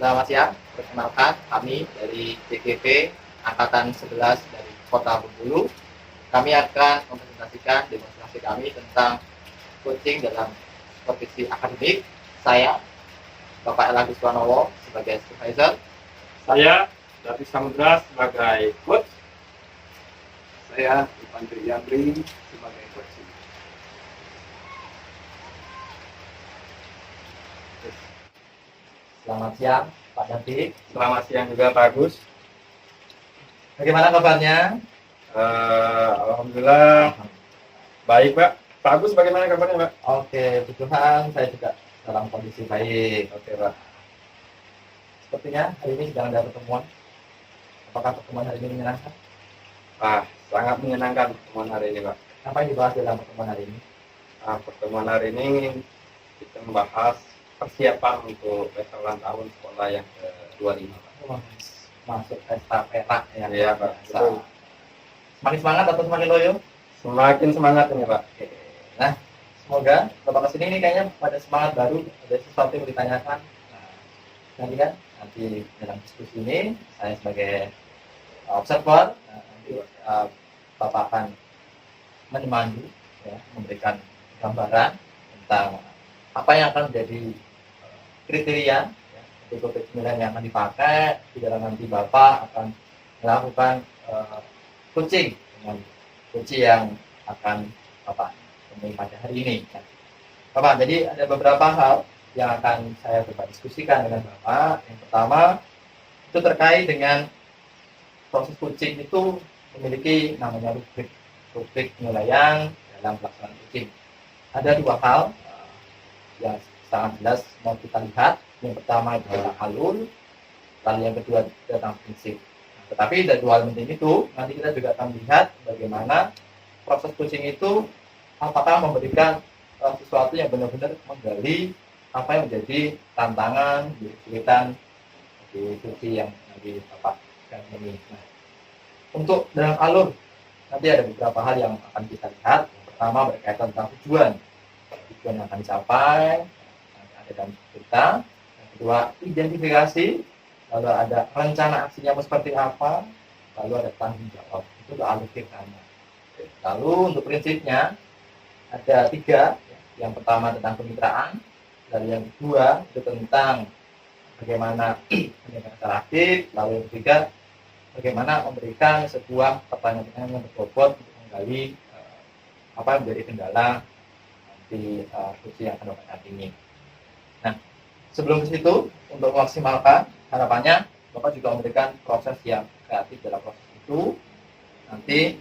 Selamat siang, perkenalkan kami dari CGP Angkatan 11 dari Kota Bengkulu. Kami akan mempresentasikan demonstrasi kami tentang coaching dalam kompetisi akademik. Saya, Bapak Elagis Wanowo sebagai supervisor. Saya David Samudra sebagai coach. Saya Ivan Triandri sebagai coach. Selamat siang, Pak David. Selamat siang juga Pak Agus. Bagaimana kabarnya? Alhamdulillah baik Pak. Pak Agus bagaimana kabarnya Pak? Oke, puji Tuhan saya juga dalam kondisi baik. Oke Pak. Sepertinya hari ini sedang ada pertemuan. Apakah pertemuan hari ini menyenangkan? Sangat menyenangkan pertemuan hari ini Pak. Apa yang dibahas dalam pertemuan hari ini? Pertemuan hari ini kita membahas persiapan untuk pesta ulang tahun sekolah yang ke-25 Pak. Masuk pesta perak ya. Iya Pak. Betul. Semakin semangat atau semakin loyo? Semakin semangat ini Pak. Oke. Nah, semoga Bapak kesini ini kayaknya pada semangat baru, ada sesuatu yang ditanyakan. Nanti kan, nanti dalam diskusi ini saya sebagai observer, nanti Bapak akan menemani, ya, memberikan gambaran tentang apa yang akan menjadi kriteria ya, untuk pemilihan yang akan dipakai di dalam nanti Bapak akan melakukan coaching dengan coach yang akan Bapak temui pada hari ini. Bapak, jadi ada beberapa hal yang akan saya coba diskusikan dengan Bapak. Yang pertama, itu terkait dengan proses coaching itu memiliki namanya rubrik penilaian dalam pelaksanaan coaching. Ada dua hal yang sangat jelas mau kita lihat. Yang pertama adalah alur, lalu yang kedua tentang prinsip. Tetapi dari dua hal penting itu, nanti kita juga akan melihat bagaimana proses coaching itu apakah memberikan sesuatu yang benar-benar menggali apa yang menjadi tantangan, kesulitan di coaching yang nanti Bapak dan ini. Nah, untuk dalam alur, nanti ada beberapa hal yang akan kita lihat. Yang pertama berkaitan tentang tujuan yang akan dicapai, ada dalam cerita. Yang kedua, identifikasi. Lalu ada rencana aksinya seperti apa, lalu ada tanggung jawab, itu alur pertama. Lalu untuk prinsipnya ada tiga, yang pertama tentang kemitraan, lalu yang kedua itu tentang bagaimana menjaga secara aktif, lalu yang ketiga bagaimana memberikan sebuah pertanyaan yang berbobot untuk menggali apa yang menjadi kendala di kursi yang akan dapat ini. Nah, sebelum ke situ, untuk memaksimalkan harapannya Bapak juga memberikan proses yang kreatif dalam proses itu. Nanti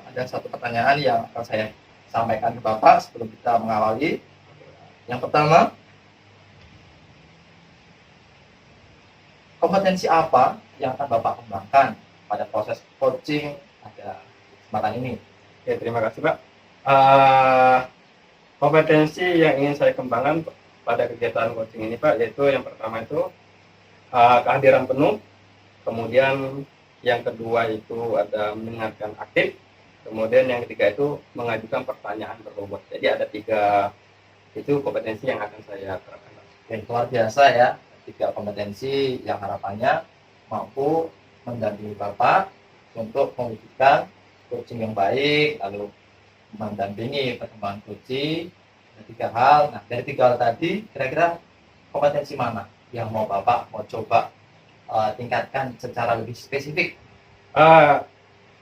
ada satu pertanyaan yang akan saya sampaikan ke Bapak sebelum kita mengawali. Yang pertama, kompetensi apa yang akan Bapak kembangkan pada proses coaching pada kesempatan ini? Oke, terima kasih Pak. Kompetensi yang ingin saya kembangkan pada kegiatan coaching ini Pak, yaitu yang pertama itu kehadiran penuh, kemudian yang kedua itu ada mendengarkan aktif, kemudian yang ketiga itu mengajukan pertanyaan berbobot. Jadi ada tiga itu kompetensi yang akan saya terapkan. Luar biasa ya, tiga kompetensi yang harapannya mampu mendampingi Bapak untuk mewujudkan coaching yang baik, lalu mendampingi perkembangan coaching. Ada tiga hal. Nah, dari tiga hal tadi, kira-kira kompetensi mana yang mau Bapak mau coba tingkatkan secara lebih spesifik?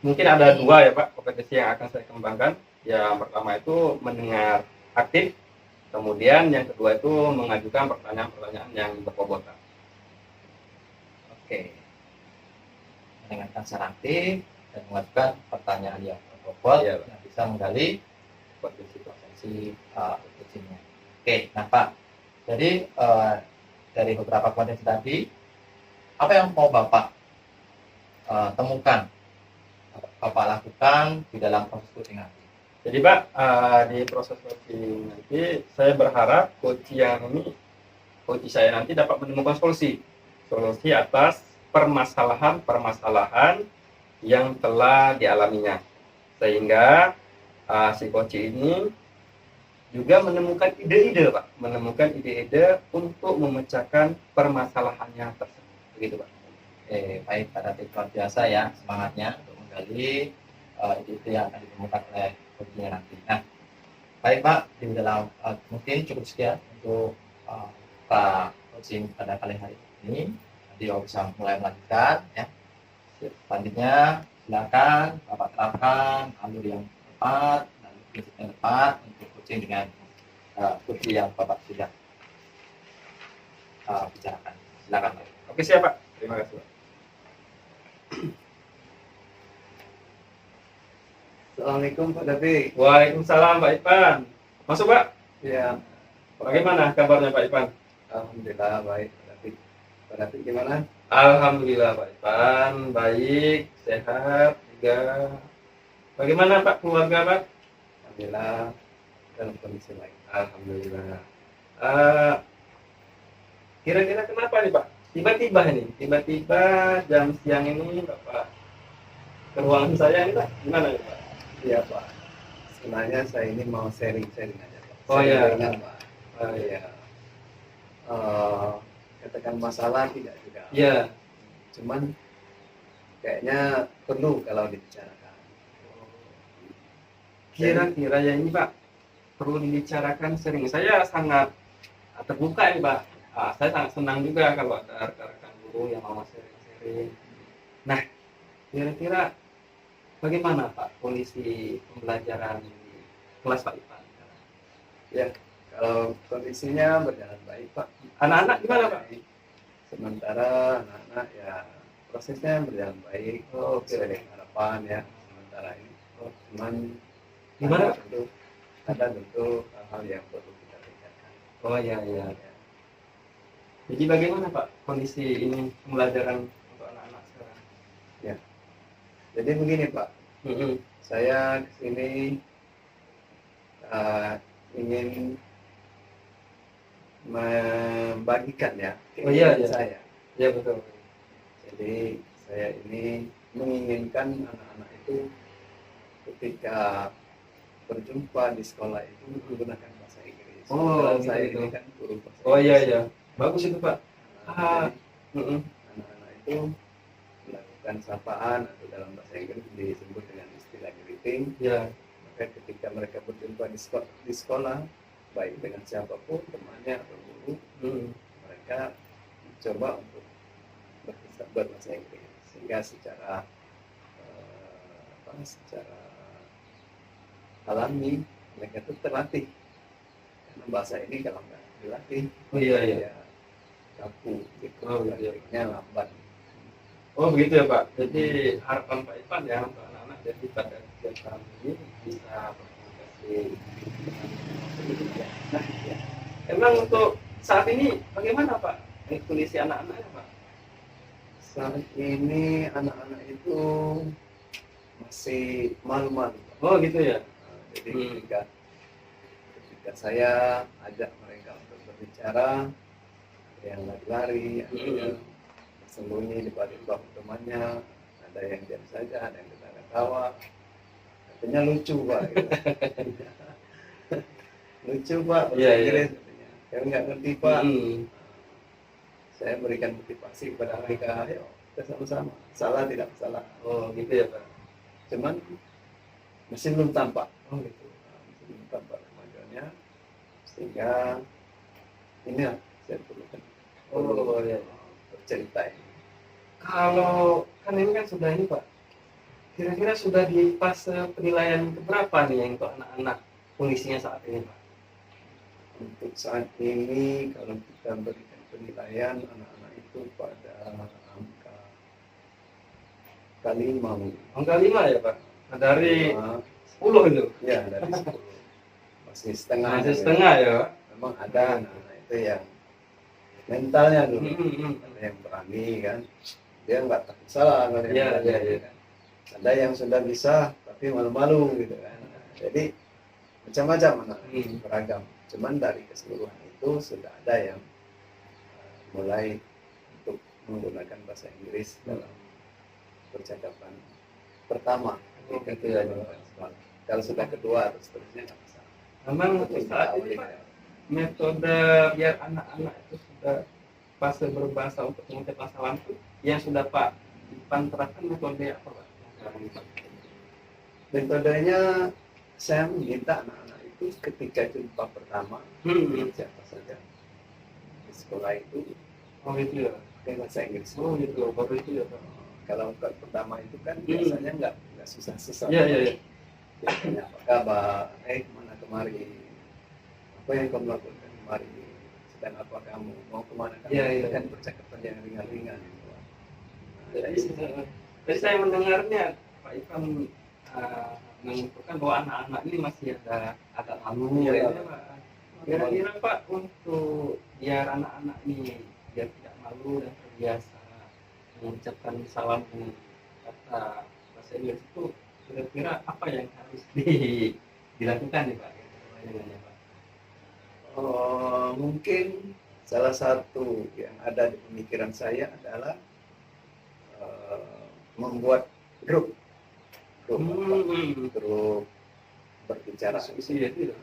Mungkin ada dua ya Pak kompetensi yang akan saya kembangkan. Yang pertama itu mendengar aktif, kemudian yang kedua itu mengajukan pertanyaan-pertanyaan yang berbobot. Oke, mendengarkan secara aktif dan mengajukan pertanyaan yang berbobot ya, yang bisa menggali potensi coachingnya. Oke, nah Pak, jadi dari beberapa kompetensi tadi, apa yang mau Bapak temukan, Bapak lakukan di dalam proses coaching nanti? Jadi Pak, di proses coaching nanti saya berharap coach saya nanti dapat menemukan solusi atas permasalahan yang telah dialaminya, sehingga si coach ini juga menemukan ide-ide Pak, menemukan ide-ide untuk memecahkan permasalahannya tersebut, begitu Pak. Baik, Pak David, luar biasa ya semangatnya untuk menggali ide-ide yang akan ditemukan oleh coachingnya nanti. Nah, baik Pak, di dalam mungkin cukup sekian untuk kita coaching pada kali hari ini. Nanti bisa mulai melanjutkan ya. Selanjutnya silakan Bapak terapkan alur yang tepat dan prinsip yang tepat untuk coaching dengan coach yang Bapak sudah bicarakan. Silakan Pak. Oke siap Pak, terima kasih Pak. Assalamualaikum Pak David. Waalaikumsalam Pak Ipan. Masuk Pak. Ya, Bagaimana kabarnya Pak Ipan? alhamdulillah baik Pak David. Pak David gimana? Alhamdulillah Pak Ipan, baik, sehat juga. Bagaimana Pak keluarga Pak? Alhamdulillah dalam kondisi baik. Alhamdulillah. Kira-kira kenapa nih Pak? Tiba-tiba jam siang ini Bapak ke ruangan saya ini Pak. Gimana nih Pak? Iya Pak. Sebenarnya saya ini mau sharing-sharing aja Pak. Oh, iya. Sharingan, Pak. Oh, Iya. Katakan masalah tidak juga. Iya. Cuman kayaknya perlu kalau dibicarakan. Kira-kira ya ini Pak perlu dibicarakan sering. Saya sangat terbuka ini Pak. Saya sangat senang juga kalau ada rekan-rekan guru yang mau sharing-sharing. Nah, kira-kira bagaimana Pak kondisi pembelajaran di kelas Pak Ipan? Ya, kalau kondisinya berjalan baik Pak. Anak-anak gimana Pak? Sementara anak-anak ya prosesnya berjalan baik. Oh, oke. Sesuai dengan harapan ya sementara ini. Cuman Gimana? ada tentu hal-hal yang perlu kita pikirkan. Oh iya iya. Jadi bagaimana Pak kondisi ini pembelajaran untuk anak-anak sekarang? Jadi begini Pak, saya kesini ingin membagikan ya Oh, iya, keinginan iya. saya. Ya betul. Jadi saya ini menginginkan anak-anak itu ketika berjumpa di sekolah itu menggunakan bahasa Inggris. Oh, Kebetulan gitu, saya gitu. ini kan guru bahasa Oh iya Inggris. iya. Bagus itu Pak. Jadi, anak-anak itu melakukan sapaan atau dalam bahasa Inggris disebut dengan istilah greeting. Ya. Maka ketika mereka berjumpa di sekolah baik dengan siapapun temannya atau guru, mereka mencoba untuk berbahasa Inggris sehingga secara secara alami mereka itu terlatih karena bahasa ini kalau nggak dilatih Oh iya iya. ya kaku gitu, Oh, iya. praktiknya lambat. Oh begitu ya Pak. Jadi harapan Pak Ipan ya untuk anak-anak jadi pada kegiatan ini bisa berkomunikasi dengan nah, ya. Emang untuk saat ini bagaimana Pak kondisi anak-anaknya Pak? Saat ini anak-anak itu masih malu-malu. Oh gitu ya. Jadi ketika saya ajak mereka untuk berbicara, ada yang lari-lari, ada yang bersembunyi di balik bangku temannya, ada yang diam saja, ada yang ketawa-tawa. Katanya lucu Pak. Gitu. Lucu Pak, bahasa Inggris. Katanya. Saya nggak ngerti Pak. Saya berikan motivasi kepada mereka, ayo kita sama-sama. Salah tidak salah. Oh gitu ya Pak. Cuman masih belum tampak. Oh gitu. Masih belum tampak kemajuannya. Sehingga ini lah saya perlukan. Oh iya. Bercerita ini. Kalau kan ini kan sudah ini Pak. Kira-kira sudah di fase penilaian keberapa nih untuk anak-anak kondisinya saat ini Pak? Untuk saat ini kalau kita berikan penilaian anak-anak itu pada angka kali 5. Angka 5 ya Pak? Nah, dari 5, 10 itu? ya dari 10. Masih setengah. Masih setengah ya Pak? Memang ada anak-anak itu yang mentalnya dulu. Hmm. Ada yang berani kan. Dia nggak takut salah kalau yang Iya, berani, iya, iya. kan. Ada yang sudah bisa tapi malu-malu gitu kan. Jadi macam-macam anak beragam. Cuman dari keseluruhan itu sudah ada yang mulai untuk menggunakan bahasa Inggris dalam percakapan pertama. Oh, Ketika gitu ya, kita melakukan sekolah. Kalau sudah kedua atau seterusnya nggak masalah. Memang Untuk saat diawali ini Pak, dari awal. metode biar anak-anak itu sudah fase berbahasa untuk mengucap salam itu yang sudah Pak Ipan terapkan metode apa Pak? Metodenya saya minta anak-anak itu ketika jumpa pertama siapa saja di sekolah itu Oh gitu ya. pakai bahasa Inggris. Oh gitu, baru itu ya Pak. Kalau untuk pertama itu kan biasanya nggak susah-susah. Iya iya iya. Biasanya apa kabar, kemana kemari, apa yang kamu lakukan kemari, sedang apa kamu, mau kemana kamu, Iya, iya. kan percakapan yang ringan-ringan. Jadi saya mendengarnya Pak Ivan mengumpulkan bahwa anak-anak ini masih ada agak malu Iya. ya Pak. Kira-kira Pak untuk biar anak-anak ini biar tidak malu dan terbiasa mengucapkan salam dengan kata bahasa Inggris itu kira-kira apa yang harus dilakukan nih Pak? Kira-kira Pak? Mungkin salah satu yang ada di pemikiran saya adalah membuat grup berbicara Iya itu ya.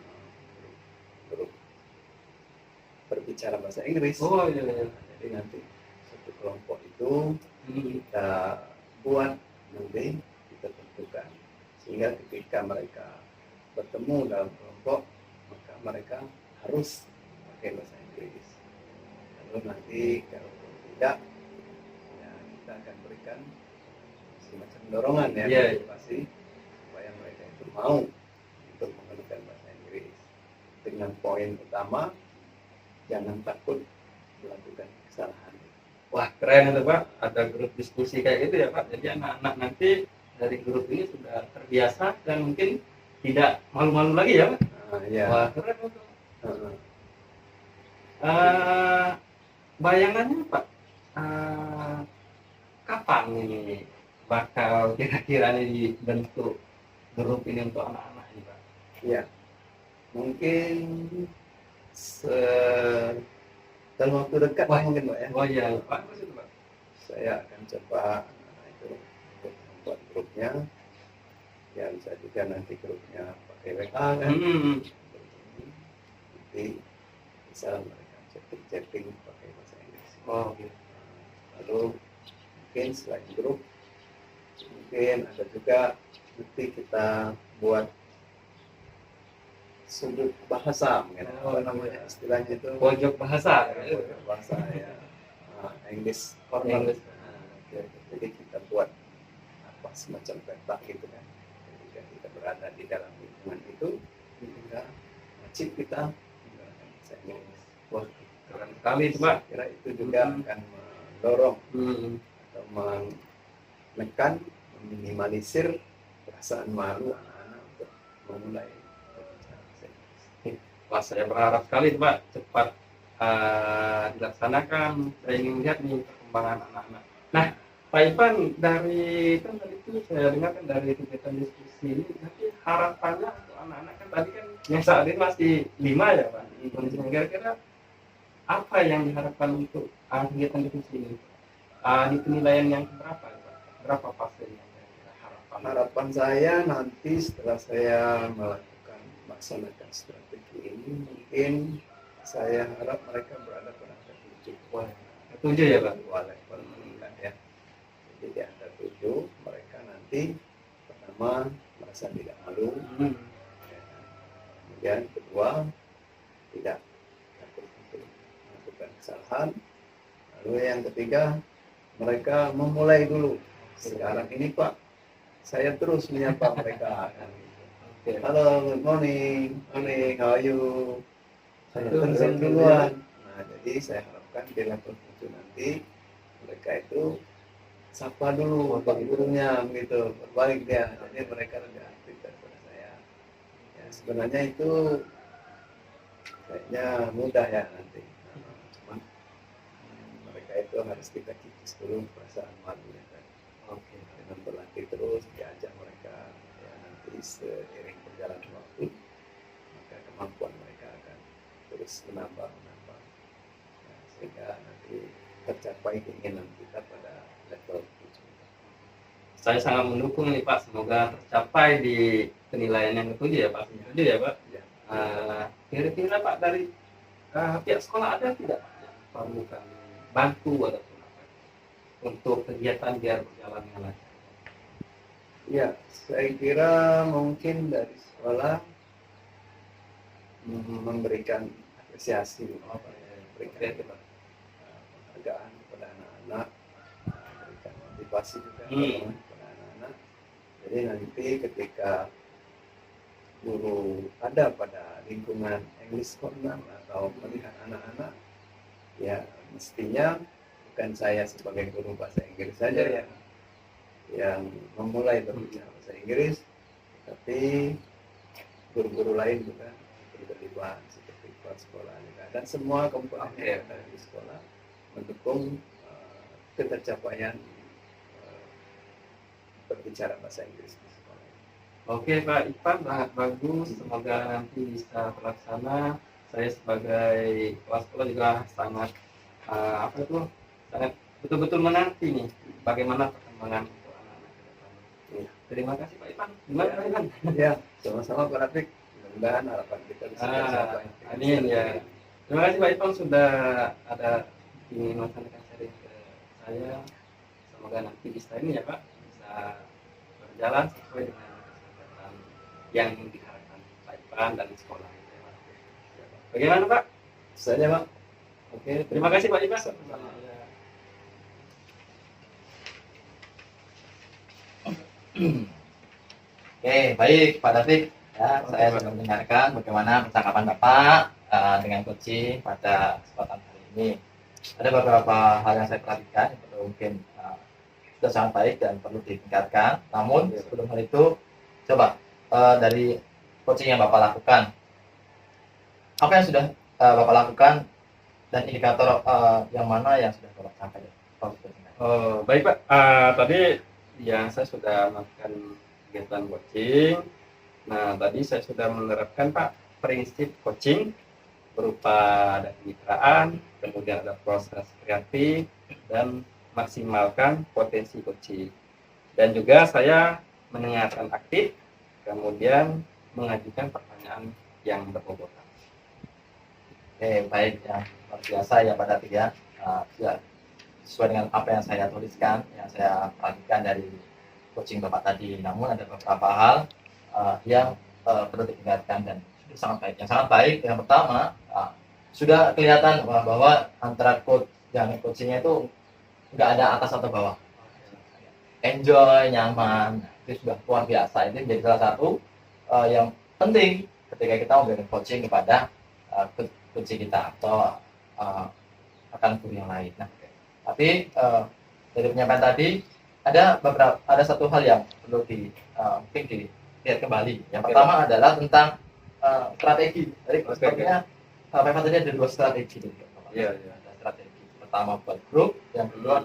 grup berbicara bahasa Inggris. Oh iya iya. Jadi nanti satu kelompok itu kita buat, nanti kita tentukan sehingga ketika mereka bertemu dalam kelompok maka mereka harus pakai bahasa Inggris. Lalu nanti kalau tidak ya kita akan berikan semacam dorongan ya, Iya. motivasi supaya mereka itu mau untuk menggunakan bahasa Inggris dengan poin utama jangan takut melakukan kesalahan. Wah keren itu Pak, ada grup diskusi kayak gitu ya Pak. Jadi anak-anak nanti dari grup ini sudah terbiasa dan mungkin tidak malu-malu lagi ya Pak. Ya. Wah keren itu. Bayangannya Pak, kapan ini bakal kira-kira ini dibentuk grup ini untuk anak-anak ini Pak? Ya, mungkin dalam waktu dekat mungkin Pak ya. Oh iya Pak, itu Pak. Saya akan coba itu untuk membuat grupnya. Ya bisa juga nanti grupnya pakai WA kan. Nanti bisa mereka chatting pakai bahasa Inggris. Oh gitu. Lalu mungkin selain grup, mungkin ada juga nanti kita buat sudut bahasa mungkin apa namanya istilahnya itu Pojok bahasa. pojok bahasa ya, English corner. Jadi kita buat apa semacam peta gitu kan, ketika kita berada di dalam lingkungan itu kita wajib kita menggunakan bahasa Inggris. Wah keren sekali itu Pak. Kira itu juga akan mendorong atau menekan, meminimalisir perasaan malu anak-anak untuk memulai berbicara bahasa Inggris. Wah saya berharap sekali Pak cepat dilaksanakan. Saya ingin lihat nih perkembangan anak-anak. Nah Pak Ivan, dari kan tadi itu saya dengar kan dari kegiatan diskusi ini, tapi harapannya untuk anak-anak kan tadi kan yang saat ini masih 5 ya Pak. Kira-kira apa yang diharapkan untuk kegiatan diskusi ini? Di penilaian yang berapa Pak? Berapa fasenya kira-kira Harapan saya nanti setelah saya melaksanakan strategi ini, mungkin saya harap mereka berada pada angka 7. Wah, 7 ya Pak? Dua level meningkat ya. Jadi di angka 7 mereka nanti pertama merasa tidak malu, ya. Kemudian kedua tidak takut untuk melakukan kesalahan. Lalu yang ketiga mereka memulai dulu. Sekarang ini Pak, saya terus menyapa mereka. Halo, good morning, how are you? Saya terus duluan. Nah, jadi saya harapkan di level 7 nanti mereka itu sapa dulu Pak gurunya gitu, berbalik dia. Jadi mereka lebih aktif daripada saya. Ya, sebenarnya itu kayaknya mudah ya nanti. Cuma mereka itu harus kita kikis dulu perasaan malunya kan. Oke. Dengan berlatih terus, diajak mereka ya, nanti seiring perjalanan waktu maka kemampuan mereka akan terus menambah ya, sehingga nanti tercapai keinginan kita pada level 7. Saya sangat mendukung nih Pak, semoga tercapai di penilaian yang ke-7 ya Pak. 7 ya Pak. Ya. Kira-kira Pak dari pihak sekolah ada tidak Pak yang perlu kami bantu ataupun apa untuk kegiatan biar berjalan dengan lancar? Ya, saya kira mungkin dari sekolah memberikan apresiasi, memberikan penghargaan kepada anak-anak, memberikan motivasi juga kepada anak-anak. Jadi nanti ketika guru ada pada lingkungan English Corner atau melihat anak-anak, ya mestinya bukan saya sebagai guru bahasa Inggris saja yang memulai berbicara bahasa Inggris, tapi guru-guru lain juga terlibat seperti kepala sekolah juga, dan semua komponen yang ada di sekolah mendukung ketercapaian berbicara bahasa Inggris di sekolah. Oke Pak Ipan, sangat bagus, semoga nanti bisa terlaksana. Saya sebagai kepala sekolah juga sangat sangat betul-betul menanti nih bagaimana perkembangan untuk anak-anak ke depan. Terima kasih Pak Ipan. Gimana Pak Ipan? Ya, sama-sama Pak Rafiq. Mudah-mudahan harapan kita bisa tercapai. Amin ya. Terima kasih Pak Ipan sudah ada ingin melaksanakan sharing ke saya. Semoga nanti bisa ini ya Pak, bisa berjalan sesuai dengan kesepakatan yang diharapkan Pak Ipan dan sekolah. Bagaimana Pak? Saja Pak. Oke, terima kasih Pak Ipan. Oke, baik Pak David. Ya, saya sudah mendengarkan bagaimana percakapan Bapak dengan coaching pada kesempatan hari ini. Ada beberapa hal yang saya perhatikan yang perlu mungkin sudah sangat baik dan perlu ditingkatkan. Namun sebelum hal itu, coba dari coaching yang Bapak lakukan, apa yang sudah Bapak lakukan dan indikator yang mana yang sudah Bapak capai? Baik Pak, tadi yang saya sudah melakukan kegiatan coaching. Nah, tadi saya sudah menerapkan Pak prinsip coaching berupa ada kemitraan, kemudian ada proses kreatif dan maksimalkan potensi coaching. Dan juga saya mendengarkan aktif, kemudian mengajukan pertanyaan yang berbobot. Oke, baik ya, luar biasa ya Pak David ya. Sesuai dengan apa yang saya tuliskan, yang saya perhatikan dari coaching Bapak tadi. Namun ada beberapa hal yang perlu ditingkatkan dan sudah sangat baik. Yang sangat baik yang pertama, sudah kelihatan bahwa antara coach yang coachingnya itu nggak ada atas atau bawah, enjoy, nyaman, itu sudah luar biasa. Itu menjadi salah satu yang penting ketika kita memberikan coaching kepada coaching kita atau akan guru yang lain. Nah, tapi dari penyampaian tadi ada satu hal yang perlu mungkin dilihat kembali. Yang pertama adalah tentang strategi. Jadi sepertinya Pak tadi ada dua strategi. Iya. Ada strategi pertama buat grup, yang kedua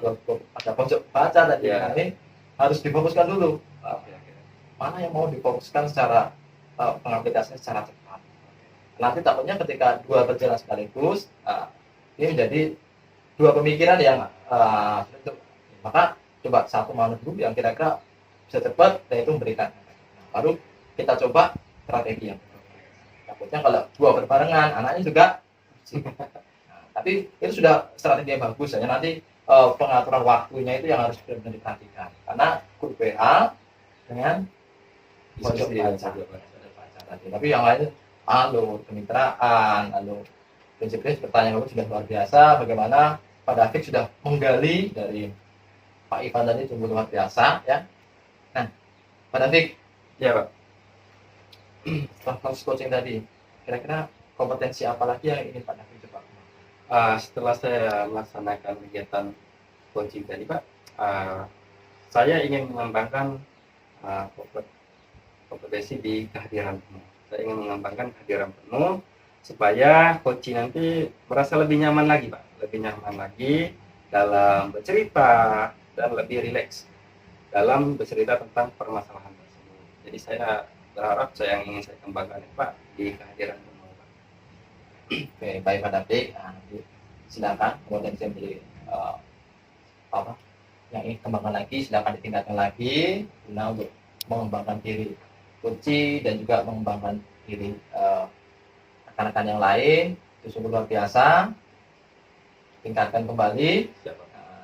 ada pojok baca tadi. Nah, ini harus difokuskan dulu. Mana yang mau difokuskan secara pengaplikasinya secara cepat. Nanti takutnya ketika dua berjalan sekaligus, ini menjadi dua pemikiran yang maka coba satu mana dulu yang kira-kira bisa cepat dan itu memberikan. Nah, baru kita coba strategi yang takutnya kalau dua berbarengan anaknya juga nah, tapi itu sudah strategi yang bagus hanya nanti pengaturan waktunya itu yang harus benar-benar diperhatikan karena grup WA dengan pojok baca tadi. Tapi yang lain alur kemitraan, alur prinsip-prinsip pertanyaan sudah luar biasa. Bagaimana Pak David sudah menggali dari Pak Ivan tadi sungguh luar biasa ya. Nah, Pak David, ya Pak. Setelah proses coaching tadi, kira-kira kompetensi apa lagi yang ingin Pak David coba? Setelah saya melaksanakan kegiatan coaching tadi Pak, saya ingin mengembangkan kompetensi di kehadiran penuh. Saya ingin mengembangkan kehadiran penuh supaya coaching nanti merasa lebih nyaman lagi Pak, lebih nyaman lagi dalam bercerita dan lebih rileks dalam bercerita tentang permasalahan tersebut. Jadi saya berharap yang ingin saya kembangkan Pak di kehadiran penuh Pak. Oke, baik Pak David. Nah, silakan kompetensi yang menjadi yang ingin kembangkan lagi, silakan ditingkatkan lagi guna untuk mengembangkan diri coaching dan juga mengembangkan diri rekan-rekan yang lain itu sungguh luar biasa, tingkatkan kembali.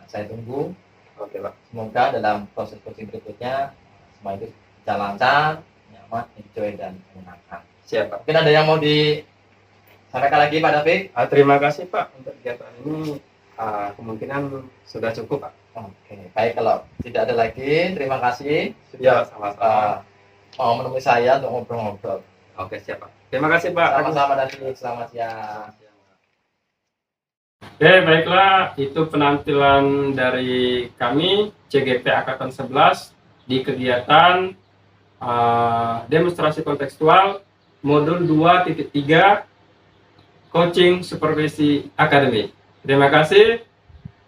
Saya tunggu. Oke Pak. Semoga dalam proses coaching berikutnya semua itu jalan lancar, nyaman, enjoy dan menyenangkan. Siap Pak. Mungkin ada yang mau disampaikan lagi Pak David? Terima kasih Pak untuk kegiatan ini. Kemungkinan sudah cukup Pak. Oke, baik, kalau tidak ada lagi, terima kasih Ya, sama-sama. mau menemui saya untuk ngobrol-ngobrol. Oke, siap Pak. Terima kasih Pak. Sama-sama David, selamat siang. Oke, baiklah, itu penampilan dari kami CGP Angkatan 11 di kegiatan demonstrasi kontekstual modul 2.3 coaching supervisi akademik. Terima kasih.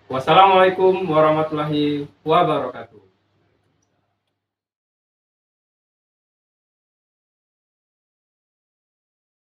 Wassalamualaikum warahmatullahi wabarakatuh.